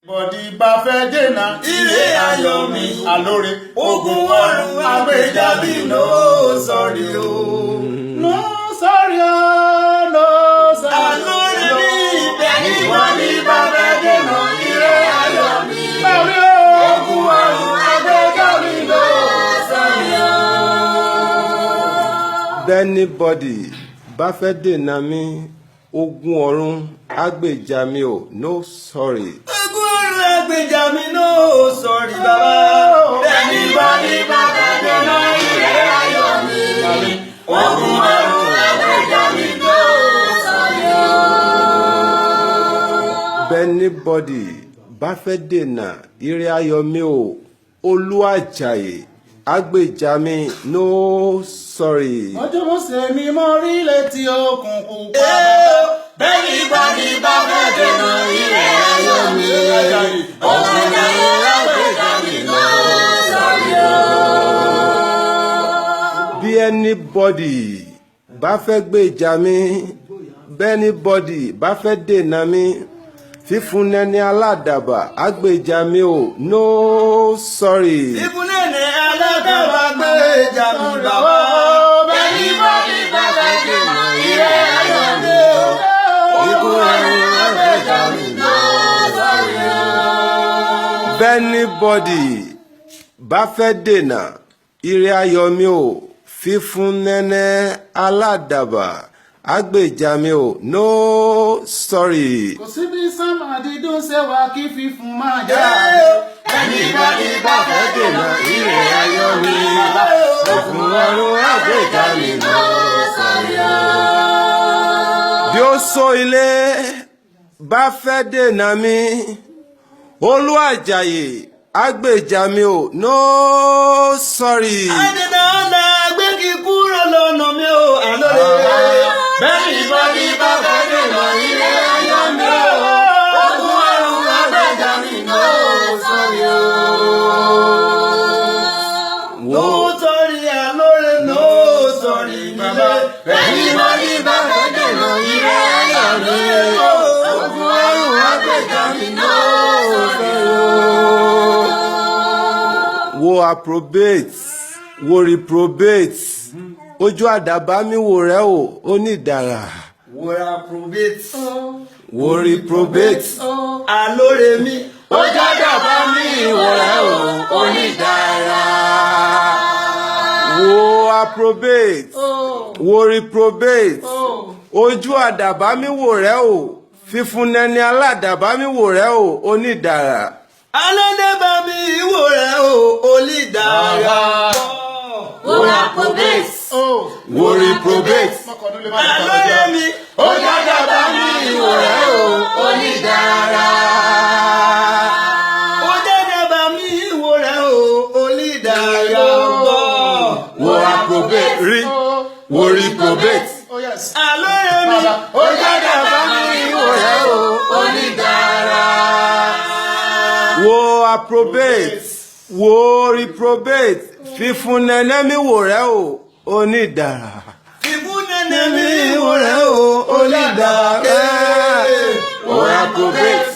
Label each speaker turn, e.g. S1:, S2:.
S1: Bọ̀dì bá fẹ́ dènà ire ayọ̀ mi àlóore ogun ọ̀run agbèjà mi no sorry o. No sorry o, no sorry o. Àlóore mi bẹ́ẹ̀ni bọ̀dì bá fẹ́ dènà ire ayọ̀ mi ogun ọ̀run agbèjà mi no sorry o.
S2: Bẹ́ẹ̀ni bọ̀dì bá fẹ́ dènà mi ogun ọ̀run agbèjà mi o no sorry.
S1: Agbèjà mi no sorry bàbá. Bẹ́ẹ̀ni bọ̀dì bá fẹ́ dènà ire ayọ̀ mi ogun ọ̀run agbèjà mi no sorry o.
S2: Bẹ́ẹ̀ni bọ̀dì bá fẹ́ dènà ire ayọ̀ mi o Olúàjàyè agbèjà mi no sorry.
S1: Ọjọ́ Mósè ni mo rí létí òkun pupa. Bẹ́ẹ̀ni bọ̀dì bá fẹ́ dènà ire ayọ̀ mi Olúàjàyè agbèjà mi no sorry o.
S2: Bí anybody bá fẹ́ gbèjà mi bẹ́ẹ̀ni bọ̀dì bá fẹ́ dènà mi fífún ẹni aládàbà agbèjà mi o no sorry.
S1: Fífún ẹni aládàbà agbèjà mi bàbá. Bẹ́ẹ̀ni bọ̀dì bá fẹ́ dènà ire ayọ̀ mi ogun ọ̀run agbèjà mi no sorry o.
S2: Bẹ́ẹ̀ni bọ̀dì bá fẹ́ dènà ire ayọ̀ mi o fífún ẹni aládàbà agbèjà mi o no sorry.
S1: Kò sí bí sámà dídùn ṣe wà kí fífún máa jà. Bẹ́ẹ̀ni bọ̀dì bá fẹ́ dènà ire ayọ̀ mi ogun ọ̀run agbèjà mi no sorry o.
S2: Bí ó sọ ilé bá fẹ́ dènà mi Olúàjàyè agbèjà mi o no sorry.
S1: Àdènà ọ̀nà gbégi kúrò lọ́nà mi o àlóore. Bẹ́ẹ̀ni bọ̀dì bá fẹ́ dènà ire ayọ̀ mi ogun ọ̀run agbèjà mi no sorry o. No sorry àlóore no sorry bàbá. Bẹ́ẹ̀ni bọ̀dì bá fẹ́ dènà ire ayọ̀ mi ogun ọ̀run agbèjà mi no sorry o.
S2: Wo approbate wo reprobate ojú àdàbà mi wò rẹ́ o onídàrá.
S1: Wo approbate
S2: Wo reprobate
S1: àlóore mi ojú àdàbà mi wò rẹ́ o onídàrá.
S2: wo approbate wo reprobate ojú àdàbà mi wò rẹ́ o fífún ẹni aládàbà mi wò rẹ́ o onídàrá.
S1: Aládàbà mi wò rẹ́ o onídàrá.
S3: Wo approbate.
S2: Wo reprobate
S1: Àlóore mi ojú àdàbà mi wò rẹ́ o onídàrá. Ojú àdàbà mi wò rẹ́ o onídàrá.
S2: wo approbate wo reprobate
S1: Àlóore mi ojú àdàbà mi wò rẹ́ o onídàrá.
S2: wo approbate wo reprobate fífún ẹni mi wò rẹ́ o onídàrá.
S1: Fífún ẹni mi wò rẹ́ o onídàrá.
S2: Wo approbate